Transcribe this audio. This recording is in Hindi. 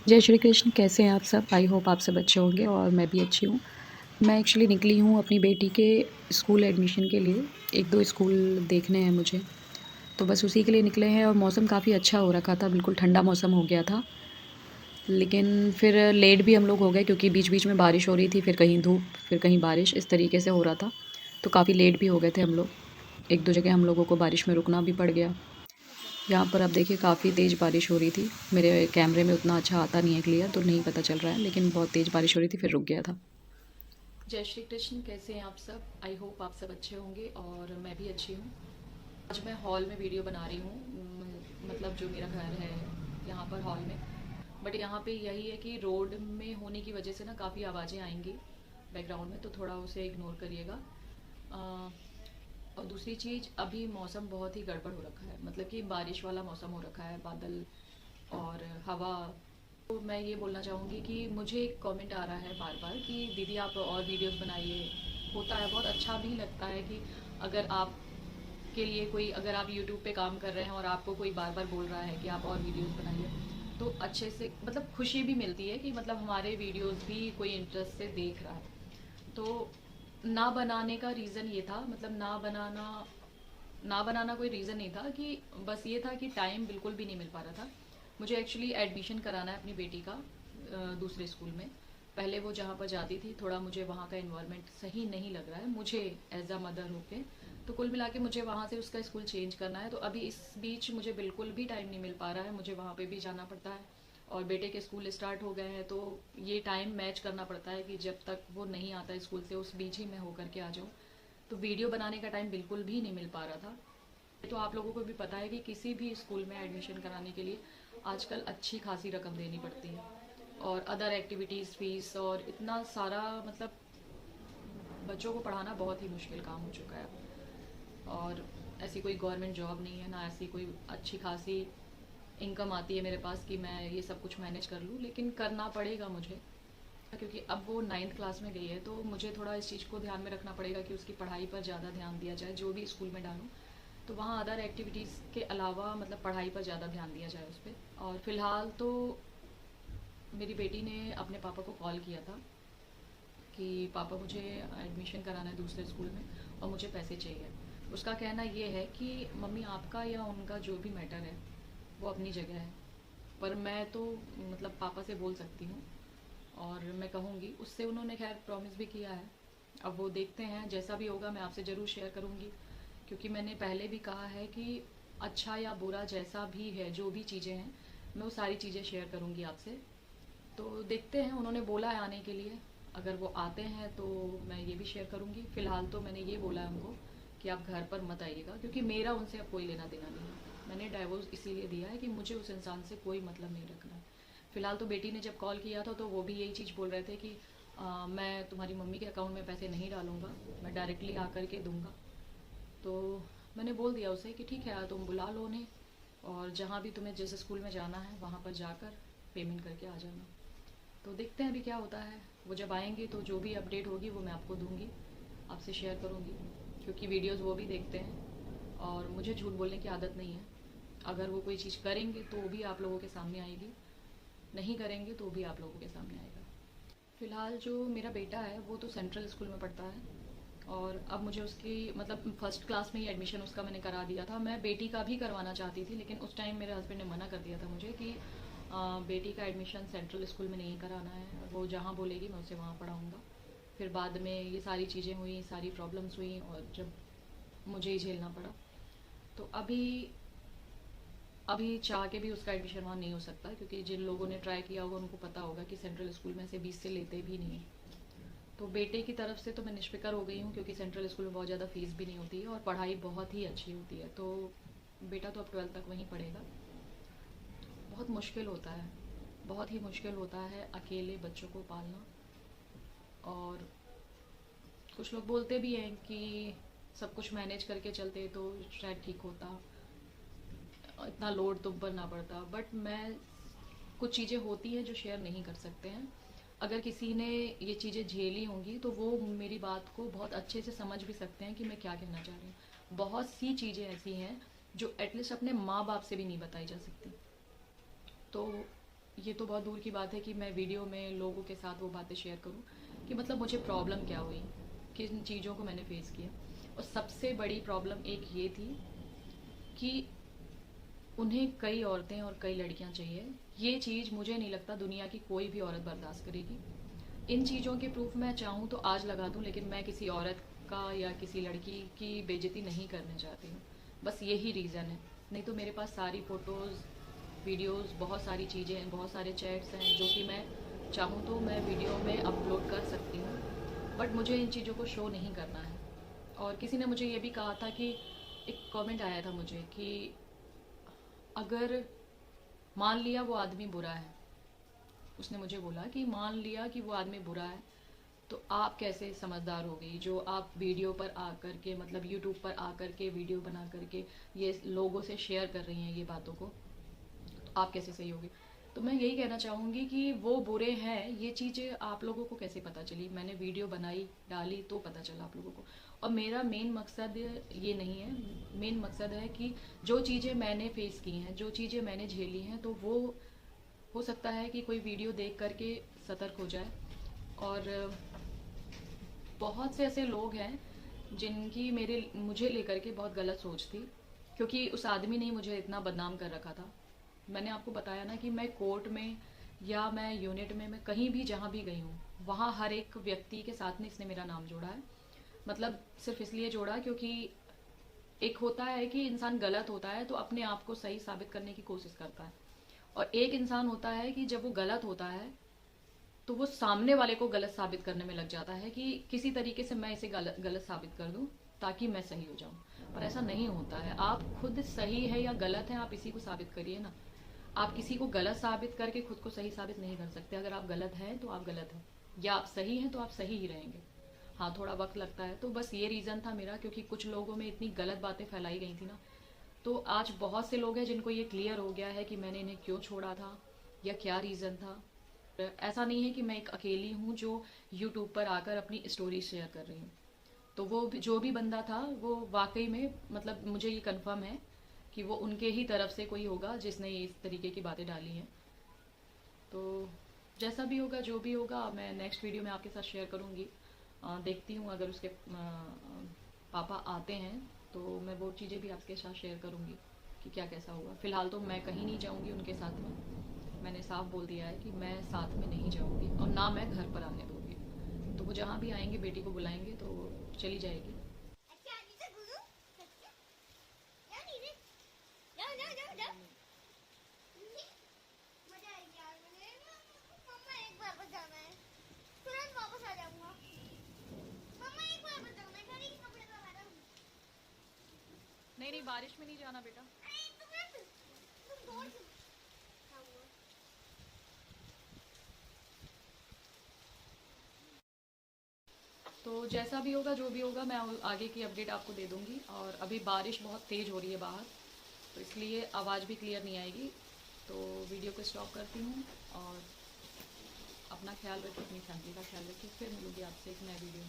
जय श्री कृष्ण। कैसे हैं आप सब? आई होप आप सब अच्छे होंगे और मैं भी अच्छी हूँ। मैं एक्चुअली निकली हूँ अपनी बेटी के स्कूल एडमिशन के लिए। 1-2 स्कूल देखने हैं मुझे, तो बस उसी के लिए निकले हैं और मौसम काफ़ी अच्छा हो रखा था, बिल्कुल ठंडा मौसम हो गया था। लेकिन फिर लेट भी हम लोग हो गए क्योंकि बीच-बीच में बारिश हो रही थी, फिर कहीं धूप, फिर कहीं बारिश, इस तरीके से हो रहा था। तो काफ़ी लेट भी हो गए थे हम लोग। 1-2 जगह हम लोगों को बारिश में रुकना भी पड़ गया। यहाँ पर आप देखिए काफ़ी तेज़ बारिश हो रही थी। मेरे कैमरे में उतना अच्छा आता नहीं है क्लियर, तो नहीं पता चल रहा है, लेकिन बहुत तेज़ बारिश हो रही थी, फिर रुक गया था। जय श्री कृष्ण। कैसे हैं आप सब? आई होप आप सब अच्छे होंगे और मैं भी अच्छी हूँ। आज मैं हॉल में वीडियो बना रही हूँ, मतलब जो मेरा घर है यहाँ पर हॉल में। बट यहाँ पे यही है कि रोड में होने की वजह से ना काफ़ी आवाज़ें आएंगी बैकग्राउंड में, तो थोड़ा उसे इग्नोर करिएगा। और दूसरी चीज़, अभी मौसम बहुत ही गड़बड़ हो रखा है, मतलब कि बारिश वाला मौसम हो रखा है, बादल और हवा। तो मैं ये बोलना चाहूँगी कि मुझे एक कमेंट आ रहा है बार बार कि दीदी आप और वीडियोस बनाइए। होता है, बहुत अच्छा भी लगता है कि अगर आप के लिए कोई, अगर आप यूट्यूब पे काम कर रहे हैं और आपको कोई बार बार बोल रहा है कि आप और वीडियोस बनाइए, तो अच्छे से मतलब खुशी भी मिलती है कि मतलब हमारे वीडियोस भी कोई इंटरेस्ट से देख रहा है। तो ना बनाने का रीज़न ये था, मतलब ना बनाना कोई रीज़न नहीं था, कि बस ये था कि टाइम बिल्कुल भी नहीं मिल पा रहा था। मुझे एक्चुअली एडमिशन कराना है अपनी बेटी का दूसरे स्कूल में। पहले वो जहाँ पर जाती थी, थोड़ा मुझे वहाँ का इन्वायरमेंट सही नहीं लग रहा है मुझे, एज अ मदर होके। तो कुल मिला के मुझे वहाँ से उसका स्कूल चेंज करना है। तो अभी इस बीच मुझे बिल्कुल भी टाइम नहीं मिल पा रहा है, मुझे वहाँ पे भी जाना पड़ता है और बेटे के स्कूल स्टार्ट हो गए हैं, तो ये टाइम मैच करना पड़ता है कि जब तक वो नहीं आता स्कूल से उस बीच ही मैं होकर के आ जाऊँ। तो वीडियो बनाने का टाइम बिल्कुल भी नहीं मिल पा रहा था। तो आप लोगों को भी पता है कि किसी भी स्कूल में एडमिशन कराने के लिए आजकल अच्छी खासी रकम देनी पड़ती है, और अदर एक्टिविटीज़ फीस और इतना सारा, मतलब बच्चों को पढ़ाना बहुत ही मुश्किल काम हो चुका है। और ऐसी कोई गवर्नमेंट जॉब नहीं है, ना ऐसी कोई अच्छी खासी इनकम आती है मेरे पास कि मैं ये सब कुछ मैनेज कर लूँ, लेकिन करना पड़ेगा मुझे, क्योंकि अब वो 9th क्लास में गई है, तो मुझे थोड़ा इस चीज़ को ध्यान में रखना पड़ेगा कि उसकी पढ़ाई पर ज़्यादा ध्यान दिया जाए। जो भी स्कूल में डालूँ तो वहाँ अदर एक्टिविटीज़ के अलावा मतलब पढ़ाई पर ज़्यादा ध्यान दिया जाए उस पर। और फ़िलहाल तो मेरी बेटी ने अपने पापा को कॉल किया था कि पापा मुझे एडमिशन कराना है दूसरे स्कूल में और मुझे पैसे चाहिए। उसका कहना ये है कि मम्मी आपका या उनका जो भी मैटर है वो अपनी जगह है, पर मैं तो मतलब पापा से बोल सकती हूँ और मैं कहूँगी। उससे उन्होंने खैर प्रॉमिस भी किया है। अब वो देखते हैं, जैसा भी होगा मैं आपसे ज़रूर शेयर करूँगी, क्योंकि मैंने पहले भी कहा है कि अच्छा या बुरा जैसा भी है, जो भी चीज़ें हैं, मैं वो सारी चीज़ें शेयर करूँगी आपसे। तो देखते हैं, उन्होंने बोला है आने के लिए, अगर वो आते हैं तो मैं ये भी शेयर करूँगी। फ़िलहाल तो मैंने ये बोला है उनको कि आप घर पर मत आइएगा, क्योंकि मेरा उनसे अब कोई लेना देना नहीं है। मैंने डाइवोर्स इसीलिए दिया है कि मुझे उस इंसान से कोई मतलब नहीं रखना है। फ़िलहाल तो बेटी ने जब कॉल किया था तो वो भी यही चीज़ बोल रहे थे कि मैं तुम्हारी मम्मी के अकाउंट में पैसे नहीं डालूँगा, मैं डायरेक्टली आकर के दूँगा। तो मैंने बोल दिया उसे कि ठीक है, तुम बुला लो उन्हें और जहाँ भी तुम्हें जिस स्कूल में जाना है वहाँ पर जाकर पेमेंट करके आ जाना। तो देखते हैं अभी क्या होता है। वो जब आएंगे तो जो भी अपडेट होगी वो मैं आपको दूंगी, आपसे शेयर करूंगी, क्योंकि वीडियोस वो भी देखते हैं और मुझे झूठ बोलने की आदत नहीं है। अगर वो कोई चीज़ करेंगे तो भी आप लोगों के सामने आएगी, नहीं करेंगे तो भी आप लोगों के सामने आएगा। फ़िलहाल जो मेरा बेटा है वो तो सेंट्रल स्कूल में पढ़ता है, और अब मुझे उसकी मतलब फर्स्ट क्लास में ही एडमिशन उसका मैंने करा दिया था। मैं बेटी का भी करवाना चाहती थी, लेकिन उस टाइम मेरे हस्बैंड ने मना कर दिया था मुझे कि बेटी का एडमिशन सेंट्रल स्कूल में नहीं कराना है, वो जहाँ बोलेगी मैं उसे वहाँ पढ़ाऊँगा। फिर बाद में ये सारी चीज़ें हुई, सारी प्रॉब्लम्स हुई, और जब मुझे ही झेलना पड़ा, तो अभी अभी चाह के भी उसका एडमिशन वहाँ नहीं हो सकता, क्योंकि जिन लोगों ने ट्राई किया होगा उनको पता होगा कि सेंट्रल स्कूल में से 20 से लेते भी नहीं। तो बेटे की तरफ से तो मैं निष्फिक्र हो गई हूँ, क्योंकि सेंट्रल स्कूल में बहुत ज़्यादा फीस भी नहीं होती है और पढ़ाई बहुत ही अच्छी होती है। तो बेटा तो अब 12th तक वहीं पढ़ेगा। बहुत मुश्किल होता है, बहुत ही मुश्किल होता है अकेले बच्चों को पालना। और कुछ लोग बोलते भी हैं कि सब कुछ मैनेज करके चलते तो शायद ठीक होता, इतना लोड तुम पर ना पड़ता। बट मैं, कुछ चीज़ें होती हैं जो शेयर नहीं कर सकते हैं। अगर किसी ने ये चीज़ें झेली होंगी तो वो मेरी बात को बहुत अच्छे से समझ भी सकते हैं कि मैं क्या कहना चाह रही हूँ। बहुत सी चीज़ें ऐसी हैं जो एटलीस्ट अपने माँ बाप से भी नहीं बताई जा सकती। तो ये तो बहुत दूर की बात है कि मैं वीडियो में लोगों के साथ वो बातें शेयर करूं कि मतलब मुझे प्रॉब्लम क्या हुई, किन चीज़ों को मैंने फेस किया। और सबसे बड़ी प्रॉब्लम एक ये थी कि उन्हें कई औरतें और कई लड़कियां चाहिए। ये चीज़ मुझे नहीं लगता दुनिया की कोई भी औरत बर्दाश्त करेगी। इन चीज़ों के प्रूफ मैं चाहूँ तो आज लगा दूँ, लेकिन मैं किसी औरत का या किसी लड़की की बेइज्जती नहीं करना चाहती हूँ। बस यही रीज़न है। नहीं तो मेरे पास सारी फ़ोटोज़, वीडियोज़, बहुत सारी चीज़ें हैं, बहुत सारे चैट्स हैं जो कि मैं चाहूँ तो मैं वीडियो में अपलोड कर सकती हूँ, बट मुझे इन चीज़ों को शो नहीं करना है। और किसी ने मुझे ये भी कहा था कि एक कमेंट आया था मुझे कि अगर मान लिया वो आदमी बुरा है, उसने मुझे बोला कि मान लिया कि वो आदमी बुरा है तो आप कैसे समझदार हो गई जो आप वीडियो पर आकर के, मतलब यूट्यूब पर आकर के वीडियो बना करके ये लोगों से शेयर कर रही हैं ये बातों को, तो आप कैसे सही होगी। तो मैं यही कहना चाहूँगी कि वो बुरे हैं, ये चीज़ें आप लोगों को कैसे पता चली। मैंने वीडियो बनाई डाली तो पता चला आप लोगों को। और मेरा मेन मकसद ये नहीं है, मेन मकसद है कि जो चीज़ें मैंने फेस की हैं, जो चीज़ें मैंने झेली हैं, तो वो हो सकता है कि कोई वीडियो देख करके सतर्क हो जाए। और बहुत से ऐसे लोग हैं जिनकी मुझे लेकर के बहुत गलत सोच थी, क्योंकि उस आदमी ने मुझे इतना बदनाम कर रखा था। मैंने आपको बताया ना कि मैं कोर्ट में या मैं यूनिट में, मैं कहीं भी जहाँ भी गई हूँ, वहाँ हर एक व्यक्ति के साथ में इसने मेरा नाम जोड़ा है। मतलब सिर्फ इसलिए जोड़ा क्योंकि एक होता है कि इंसान गलत होता है तो अपने आप को सही साबित करने की कोशिश करता है, और एक इंसान होता है कि जब वो गलत होता है तो वो सामने वाले को गलत साबित करने में लग जाता है कि किसी तरीके से मैं इसे गलत गलत साबित कर दूं ताकि मैं सही हो जाऊं। पर ऐसा नहीं होता है। आप खुद सही है या गलत है, आप इसी को साबित करिए ना। आप किसी को गलत साबित करके खुद को सही साबित नहीं कर सकते। अगर आप गलत हैं तो आप गलत हैं, या आप सही हैं तो आप सही ही रहेंगे। हाँ, थोड़ा वक्त लगता है। तो बस ये रीज़न था मेरा, क्योंकि कुछ लोगों में इतनी गलत बातें फैलाई गई थी ना, तो आज बहुत से लोग हैं जिनको ये क्लियर हो गया है कि मैंने इन्हें क्यों छोड़ा था या क्या रीज़न था। ऐसा नहीं है कि मैं एक अकेली हूँ जो यूट्यूब पर आकर अपनी स्टोरी शेयर कर रही हूँ। तो वो जो भी बंदा था वो वाकई में, मतलब मुझे ये कंफर्म है कि वो उनके ही तरफ से कोई होगा जिसने ये इस तरीके की बातें डाली हैं। तो जैसा भी होगा, जो भी होगा, मैं नेक्स्ट वीडियो में आपके साथ शेयर करूँगी। देखती हूँ अगर उसके पापा आते हैं तो मैं वो चीज़ें भी आपके साथ शेयर करूँगी कि क्या कैसा हुआ। फ़िलहाल तो मैं कहीं नहीं जाऊँगी उनके साथ में। मैंने साफ बोल दिया है कि मैं साथ में नहीं जाऊँगी और ना मैं घर पर आने दूँगी। तो वो जहाँ भी आएंगे, बेटी को बुलाएंगे तो चली जाएगी। नहीं नहीं, बारिश में नहीं जाना बेटा। तो जैसा भी होगा, जो भी होगा, मैं आगे की अपडेट आपको दे दूँगी। और अभी बारिश बहुत तेज़ हो रही है बाहर, तो इसलिए आवाज़ भी क्लियर नहीं आएगी। तो वीडियो को स्टॉप करती हूँ और अपना ख्याल रखिए, अपनी फैमिली का ख्याल रखिए। फिर मिलूँगी आपसे एक नए वीडियो में।